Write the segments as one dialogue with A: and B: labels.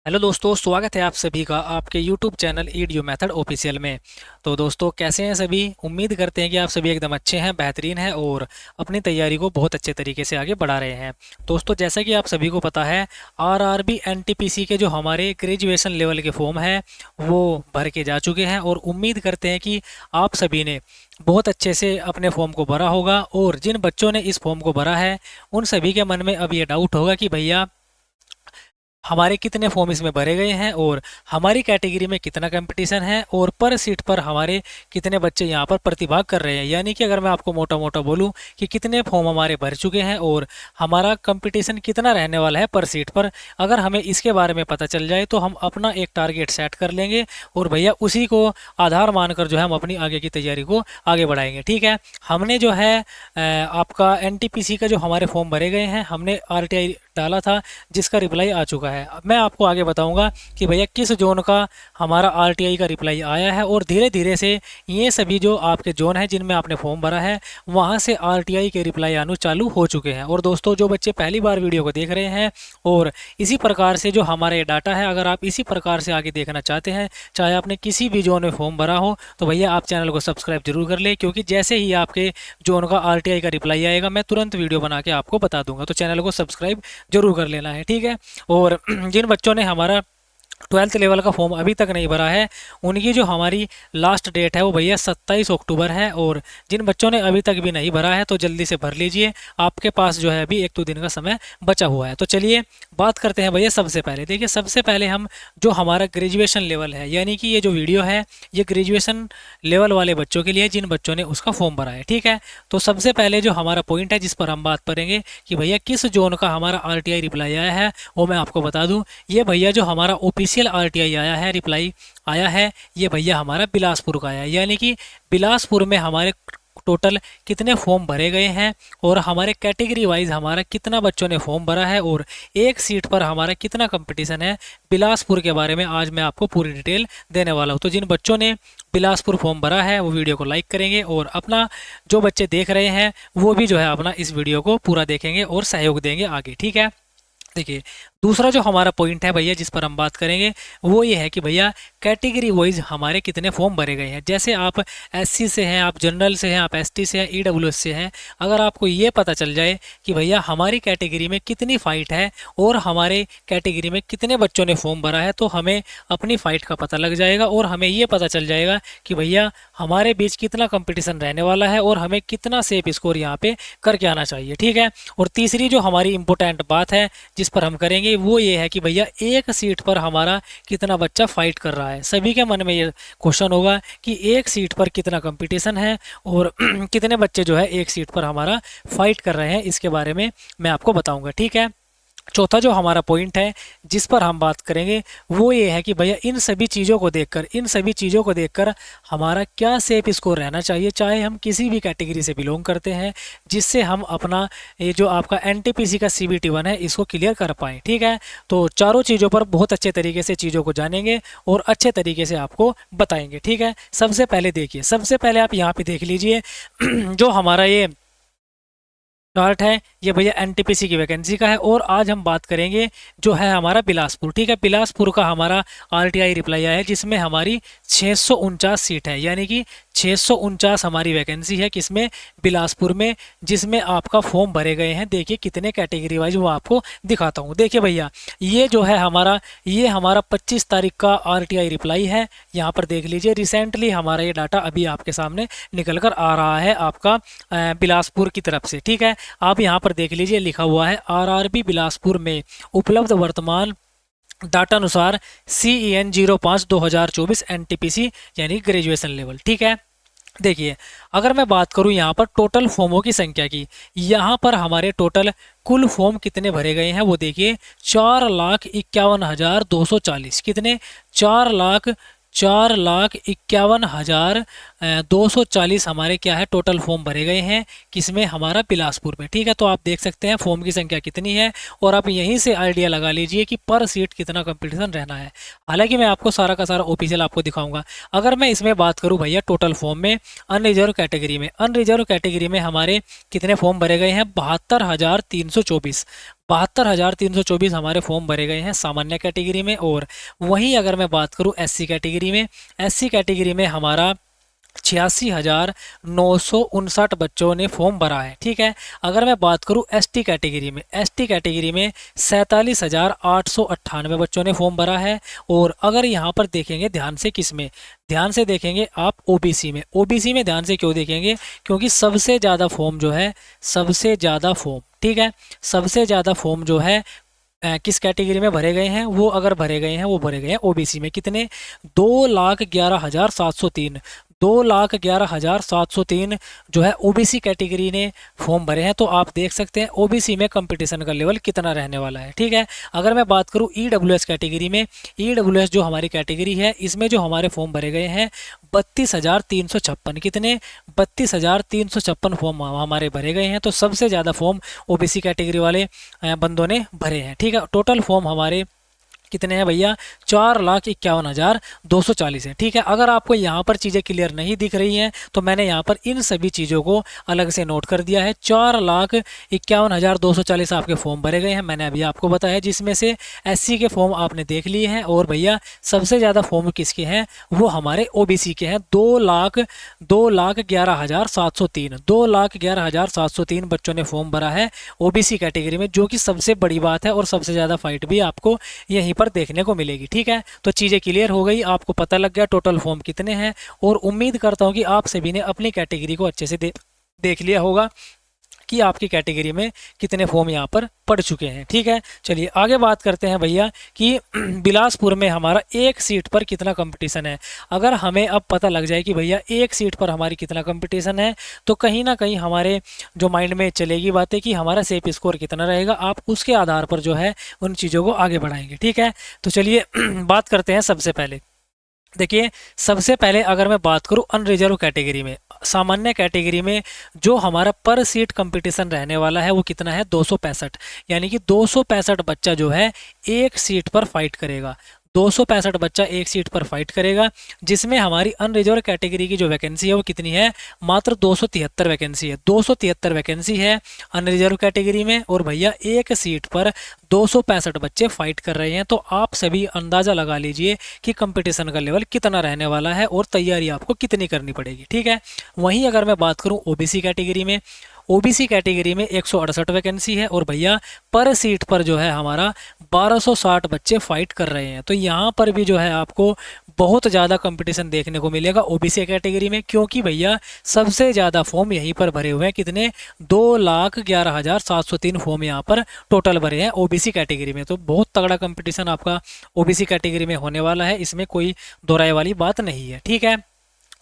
A: Hello दोस्तों, स्वागत है आप सभी का आपके YouTube channel EDU method official में। तो दोस्तों, कैसे हैं सभी? उम्मीद करते हैं कि आप सभी एकदम अच्छे हैं, बेहतरीन हैं और अपनी तैयारी को बहुत अच्छे तरीके से आगे बढ़ा रहे हैं। दोस्तों, जैसा कि आप सभी को पता है, आरआरबी एनटीपीसी के जो हमारे ग्रेजुएशन लेवल के फॉर्म हैं वो भर के जा चुके हैं और उम्मीद करते हैं कि आप सभी ने बहुत अच्छे से अपने फॉर्म को भरा होगा। और जिन बच्चों ने इस फॉर्म को भरा है उन सभी के मन में अब ये डाउट होगा कि भैया हमारे कितने फॉर्म इसमें भरे गए हैं और हमारी कैटेगरी में कितना कंपटीशन है और पर सीट पर हमारे कितने बच्चे यहाँ पर प्रतिभाग कर रहे हैं। यानी कि अगर मैं आपको मोटा मोटा बोलूँ कि कितने फॉर्म हमारे भर चुके हैं और हमारा कंपटीशन कितना रहने वाला है पर सीट पर, अगर हमें इसके बारे में पता चल जाए तो हम अपना एक टारगेट सेट कर लेंगे और भैया उसी को आधार मानकर जो है हम अपनी आगे की तैयारी को आगे बढ़ाएंगे। ठीक है, हमने जो है आपका एनटीपीसी का जो हमारे फॉर्म भरे गए हैं हमने आरटीआई डाला था जिसका रिप्लाई आ चुका है। अब मैं आपको आगे बताऊंगा कि भैया किस जोन का हमारा आरटीआई का रिप्लाई आया है और धीरे धीरे से ये सभी जो आपके जोन हैं जिनमें आपने फॉर्म भरा है वहाँ से आरटीआई के रिप्लाई आना चालू हो चुके हैं। और दोस्तों, जो बच्चे पहली बार वीडियो को देख रहे हैं और इसी प्रकार से जो हमारा ये डाटा है, अगर आप इसी प्रकार से आगे देखना चाहते हैं, चाहे आपने किसी भी जोन में फॉर्म भरा हो, तो भैया आप चैनल को सब्सक्राइब जरूर कर ले, क्योंकि जैसे ही आपके जोन का आरटीआई का रिप्लाई आएगा मैं तुरंत वीडियो बना के आपको बता दूंगा। तो चैनल को सब्सक्राइब जरूर कर लेना है, ठीक है। और जिन बच्चों ने हमारा 12th लेवल का फॉर्म अभी तक नहीं भरा है उनकी जो हमारी लास्ट डेट है वो भैया 27 अक्टूबर है। और जिन बच्चों ने अभी तक भी नहीं भरा है तो जल्दी से भर लीजिए, आपके पास जो है अभी 1-2 दिन का समय बचा हुआ है। तो चलिए बात करते हैं भैया। सबसे पहले देखिए, सबसे पहले हम जो हमारा ग्रेजुएशन लेवल है, यानी कि ये जो वीडियो है ये ग्रेजुएशन लेवल वाले बच्चों के लिए जिन बच्चों ने उसका फॉर्म भरा है, ठीक है। तो सबसे पहले जो हमारा पॉइंट है जिस पर हम बात करेंगे कि भैया किस जोन का हमारा आरटीआई रिप्लाई आया है, वो मैं आपको बता दूं। ये भैया जो हमारा ऑफिशियल आरटीआई आया है, रिप्लाई आया है, ये भैया हमारा बिलासपुर का आया है। यानी कि बिलासपुर में हमारे टोटल कितने फॉर्म भरे गए हैं और हमारे कैटेगरी वाइज हमारा कितना बच्चों ने फॉर्म भरा है और एक सीट पर हमारा कितना कंपटीशन है, बिलासपुर के बारे में आज मैं आपको पूरी डिटेल देने वाला हूँ। तो जिन बच्चों ने बिलासपुर फॉर्म भरा है वो वीडियो को लाइक करेंगे और अपना जो बच्चे देख रहे हैं वो भी जो है अपना इस वीडियो को पूरा देखेंगे और सहयोग देंगे आगे, ठीक है। देखिए, दूसरा जो हमारा पॉइंट है भैया जिस पर हम बात करेंगे वो ये है कि भैया कैटेगरी वाइज हमारे कितने फॉर्म भरे गए हैं। जैसे आप एससी से हैं, आप जनरल से हैं, आप एसटी से हैं, ईडब्ल्यूएस से हैं, अगर आपको ये पता चल जाए कि भैया हमारी कैटेगरी में कितनी फ़ाइट है और हमारे कैटेगरी में कितने बच्चों ने फॉर्म भरा है, तो हमें अपनी फ़ाइट का पता लग जाएगा और हमें ये पता चल जाएगा कि भैया हमारे बीच कितना कंपटीशन रहने वाला है और हमें कितना सेफ स्कोर यहाँ पे करके आना चाहिए, ठीक है। और तीसरी जो हमारी इंपॉर्टेंट बात है जिस पर हम करेंगे वो ये है कि भैया एक सीट पर हमारा कितना बच्चा फाइट कर रहा है। सभी के मन में ये क्वेश्चन होगा कि एक सीट पर कितना कंपटीशन है और कितने बच्चे जो है एक सीट पर हमारा फाइट कर रहे हैं, इसके बारे में मैं आपको बताऊंगा, ठीक है। चौथा जो हमारा पॉइंट है जिस पर हम बात करेंगे वो ये है कि भैया इन सभी चीज़ों को देखकर हमारा क्या सेफ स्कोर रहना चाहिए, चाहे हम किसी भी कैटेगरी से बिलोंग करते हैं, जिससे हम अपना ये जो आपका एनटीपीसी का CBT 1 है इसको क्लियर कर पाएँ, ठीक है। तो चारों चीज़ों पर बहुत अच्छे तरीके से चीज़ों को जानेंगे और अच्छे तरीके से आपको बताएंगे, ठीक है। सबसे पहले देखिए, सबसे पहले आप यहाँ पे देख लीजिए जो हमारा ये चार्ट है ये भैया एनटीपीसी की वैकेंसी का है और आज हम बात करेंगे जो है हमारा बिलासपुर, ठीक है। बिलासपुर का हमारा आरटीआई रिप्लाई आया है जिसमें हमारी 649 सीट है, यानी कि 649 हमारी वैकेंसी है किसमें, बिलासपुर में, जिसमें आपका फॉर्म भरे गए हैं। देखिए कितने कैटेगरी वाइज वो आपको दिखाता हूँ। देखिए भैया ये जो है ये हमारा 25 तारीख का आरटीआई रिप्लाई है। यहाँ पर देख लीजिए, रिसेंटली हमारा ये डाटा अभी आपके सामने निकल कर आ रहा है आपका बिलासपुर की तरफ से, ठीक है। आप यहाँ पर देख लीजिए लिखा हुआ है आरआरबी बिलासपुर में उपलब्ध वर्तमान डाटा अनुसार CEN 05/2024 एनटीपीसी यानी ग्रेजुएशन लेवल, ठीक है। देखिए अगर मैं बात करूं यहाँ पर टोटल फॉर्मों की संख्या की, यहाँ पर हमारे टोटल कुल फॉर्म कितने भरे गए हैं वो देखिए, 4,51,240। कितने? 4,51,240 हमारे क्या है टोटल फॉर्म भरे गए हैं किसमें, हमारा बिलासपुर में, ठीक है। तो आप देख सकते हैं फॉर्म की संख्या कितनी है और आप यहीं से आइडिया लगा लीजिए कि पर सीट कितना कंपटीशन रहना है। हालांकि मैं आपको सारा का सारा ऑफिशियल आपको दिखाऊंगा। अगर मैं इसमें बात करूं भैया टोटल फॉर्म में, अनरिजर्व कैटेगरी में हमारे कितने फॉर्म भरे गए हैं, 72,324। 72,324 हमारे फॉर्म भरे गए हैं सामान्य कैटेगरी में। और वहीं अगर मैं बात करूं एससी कैटेगरी में, एससी कैटेगरी में हमारा 86,959 बच्चों ने फॉर्म भरा है। ठीक है। अगर मैं बात करूं एसटी कैटेगरी में, एसटी कैटेगरी में 47,898 बच्चों ने फॉर्म भरा है। और अगर यहाँ पर देखेंगे ध्यान से, किस में ध्यान से देखेंगे आप, ओबीसी में। ओबीसी में ध्यान से क्यों देखेंगे, क्योंकि सबसे ज़्यादा फॉर्म जो है, सबसे ज़्यादा फॉर्म, ठीक है, सबसे ज़्यादा फॉर्म जो है किस कैटेगरी में भरे गए हैं, वो अगर भरे गए हैं, वो भरे गए हैं ओबीसी में। कितने? 2,11,703, 2,11,703 जो है ओबीसी कैटेगरी ने फॉर्म भरे हैं। तो आप देख सकते हैं ओबीसी में कंपटीशन का लेवल कितना रहने वाला है। ठीक है। अगर मैं बात करूं ईडब्ल्यूएस कैटेगरी में, ईडब्ल्यूएस जो हमारी कैटेगरी है, इसमें जो हमारे फॉर्म भरे गए हैं 32,356, कितने? 32,356 फॉर्म हमारे भरे गए हैं। तो सबसे ज़्यादा फॉर्म ओबीसी कैटेगरी वाले बंदों ने भरे हैं। ठीक है। टोटल फॉर्म हमारे कितने हैं भैया? 4,51,240 है। ठीक है। अगर आपको यहाँ पर चीज़ें क्लियर नहीं दिख रही हैं तो मैंने यहाँ पर इन सभी चीज़ों को अलग से नोट कर दिया है। 4,51,240 आपके फॉर्म भरे गए हैं, मैंने अभी आपको बताया, जिसमें से एससी के फॉर्म आपने देख लिए हैं। और भैया सबसे ज़्यादा फॉर्म किसके हैं? वो हमारे ओबीसी के हैं। 2,11,703, 2,11,703 बच्चों ने फॉर्म भरा है ओबीसी कैटेगरी में, जो कि सबसे बड़ी बात है। और सबसे ज़्यादा फाइट भी आपको यहीं पर देखने को मिलेगी। ठीक है। तो चीज़ें क्लियर हो गई, आपको पता लग गया टोटल फॉर्म कितने हैं। और उम्मीद करता हूं कि आप सभी ने अपनी कैटेगरी को अच्छे से देख लिया होगा कि आपकी कैटेगरी में कितने फॉर्म यहाँ पर पड़ चुके हैं। ठीक है। चलिए आगे बात करते हैं भैया कि बिलासपुर में हमारा एक सीट पर कितना कंपटीशन है। अगर हमें अब पता लग जाए कि भैया एक सीट पर हमारी कितना कंपटीशन है, तो कहीं ना कहीं हमारे जो माइंड में चलेगी बातें कि हमारा सेफ स्कोर कितना रहेगा। आप उसके आधार पर जो है उन चीज़ों को आगे बढ़ाएंगे। ठीक है। तो चलिए बात करते हैं। सबसे पहले देखिए, सबसे पहले अगर मैं बात करूं अनरिजर्व कैटेगरी में, सामान्य कैटेगरी में जो हमारा पर सीट कंपटीशन रहने वाला है वो कितना है? 265। यानी कि 265 बच्चा जो है एक सीट पर फाइट करेगा। 265 बच्चा एक सीट पर फाइट करेगा, जिसमें हमारी अनरिजर्व कैटेगरी की जो वैकेंसी है वो कितनी है? मात्र 273 वैकेंसी है। 273 वैकेंसी है अनरिजर्व कैटेगरी में। और भैया एक सीट पर 265 बच्चे फाइट कर रहे हैं। तो आप सभी अंदाज़ा लगा लीजिए कि कंपटीशन का लेवल कितना रहने वाला है और तैयारी आपको कितनी करनी पड़ेगी। ठीक है। वहीं अगर मैं बात करूं ओबीसी कैटेगरी में, ओबीसी कैटेगरी में 168 वैकेंसी है। और भैया पर सीट पर जो है हमारा 1260 बच्चे फाइट कर रहे हैं। तो यहाँ पर भी जो है आपको बहुत ज़्यादा कंपटीशन देखने को मिलेगा ओबीसी कैटेगरी में, क्योंकि भैया सबसे ज़्यादा फॉर्म यहीं पर भरे हुए हैं। कितने? 2,11,703 फॉर्म यहाँ पर टोटल भरे हैं ओबीसी कैटेगरी में। तो बहुत तगड़ा कंपटीशन आपका ओबीसी कैटेगरी में होने वाला है, इसमें कोई दोहराए वाली बात नहीं है। ठीक है।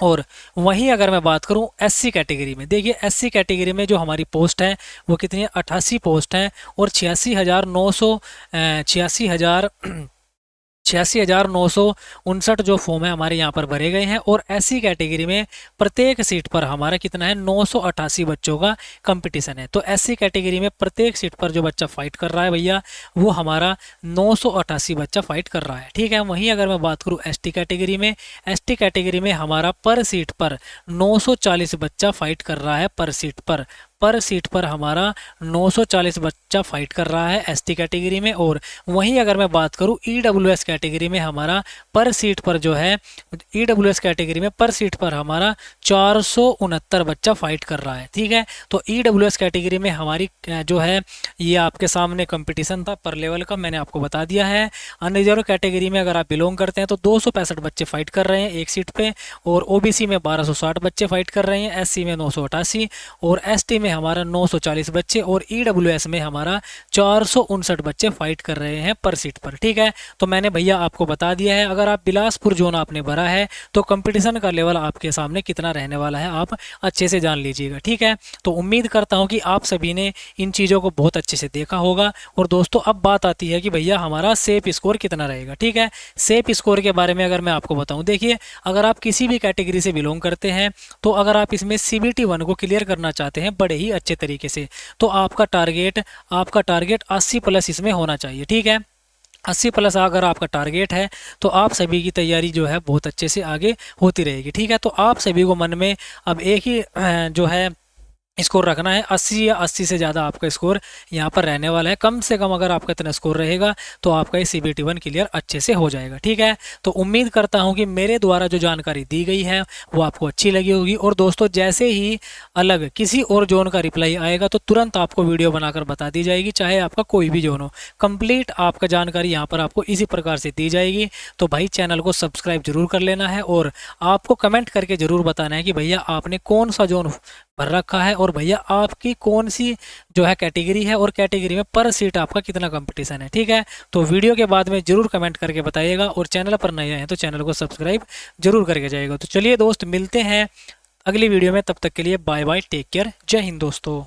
A: और वहीं अगर मैं बात करूं एससी कैटेगरी में, देखिए एससी कैटेगरी में जो हमारी पोस्ट है वो कितनी है? 88 पोस्ट हैं। और 86,959 जो फॉर्म है हमारे यहाँ पर भरे गए हैं। और एससी कैटेगरी में प्रत्येक सीट पर हमारा कितना है? 988 बच्चों का कंपटीशन है। तो एससी कैटेगरी में प्रत्येक सीट पर जो बच्चा फाइट कर रहा है भैया वो हमारा 988 बच्चा फाइट कर रहा है। ठीक है। वहीं अगर मैं बात करूँ एसटी कैटेगरी में, एसटी कैटेगरी में हमारा पर सीट पर 940 बच्चा फाइट कर रहा है। पर सीट पर हमारा 940 बच्चा फाइट कर रहा है एसटी कैटेगरी में। और वहीं अगर मैं बात करूं ईडब्ल्यूएस कैटेगरी में, हमारा पर सीट पर जो है ईडब्ल्यूएस कैटेगरी में पर सीट पर हमारा 469 बच्चा फाइट कर रहा है। ठीक है। तो ईडब्ल्यूएस कैटेगरी में हमारी जो है ये आपके सामने कंपटीशन था पर लेवल का, मैंने आपको बता दिया है। अनरिजर्व कैटेगरी में अगर आप बिलोंग करते हैं तो 265 बच्चे फाइट कर रहे हैं एक सीट पे। और ओबीसी में 1260 बच्चे फाइट कर रहे हैं, एससी में 988 और एसटी में हमारा 940 बच्चे और ईडब्ल्यूएस में हमारा 459 बच्चे फाइट कर रहे हैं पर सीट पर। ठीक है। तो मैंने भैया आपको बता दिया है, अगर आप बिलासपुर जोन आपने भरा है तो कंपटीशन का लेवल आपके सामने कितना रहने वाला है आप अच्छे से जान लीजिएगा। ठीक है। तो उम्मीद करता हूं कि आप सभी ने इन चीज़ों को बहुत अच्छे से देखा होगा। और दोस्तों अब बात आती है कि भैया हमारा सेफ स्कोर कितना रहेगा। ठीक है। सेफ स्कोर के बारे में अगर मैं आपको बताऊं, देखिए अगर आप किसी भी कैटेगरी से बिलोंग करते हैं तो अगर आप इसमें CBT 1 को क्लियर करना चाहते हैं बड़े ही अच्छे तरीके से, तो आपका टारगेट 80+ इसमें होना चाहिए। ठीक है। 80+ अगर आपका टारगेट है तो आप सभी की तैयारी जो है बहुत अच्छे से आगे होती रहेगी। ठीक है। तो आप सभी को मन में अब एक ही जो है स्कोर रखना है 80 या 80 से ज़्यादा आपका स्कोर यहाँ पर रहने वाला है। कम से कम अगर आपका इतना स्कोर रहेगा तो आपका ये CBT 1 क्लियर अच्छे से हो जाएगा। ठीक है, तो उम्मीद करता हूँ कि मेरे द्वारा जो जानकारी दी गई है वो आपको अच्छी लगी होगी। और दोस्तों जैसे ही अलग किसी और जोन का रिप्लाई आएगा तो तुरंत आपको वीडियो बनाकर बता दी जाएगी, चाहे आपका कोई भी जोन हो। कंप्लीट आपका जानकारी यहाँ पर आपको इसी प्रकार से दी जाएगी। तो भाई चैनल को सब्सक्राइब जरूर कर लेना है और आपको कमेंट करके ज़रूर बताना है कि भैया आपने कौन सा जोन भर रखा है और भैया आपकी कौन सी जो है कैटेगरी है और कैटेगरी में पर सीट आपका कितना कंपटीशन है। ठीक है, तो वीडियो के बाद में जरूर कमेंट करके बताइएगा और चैनल पर नए हैं तो चैनल को सब्सक्राइब जरूर करके जाइएगा। तो चलिए दोस्त मिलते हैं अगली वीडियो में, तब तक के लिए बाय बाय, टेक केयर, जय हिंद दोस्तों।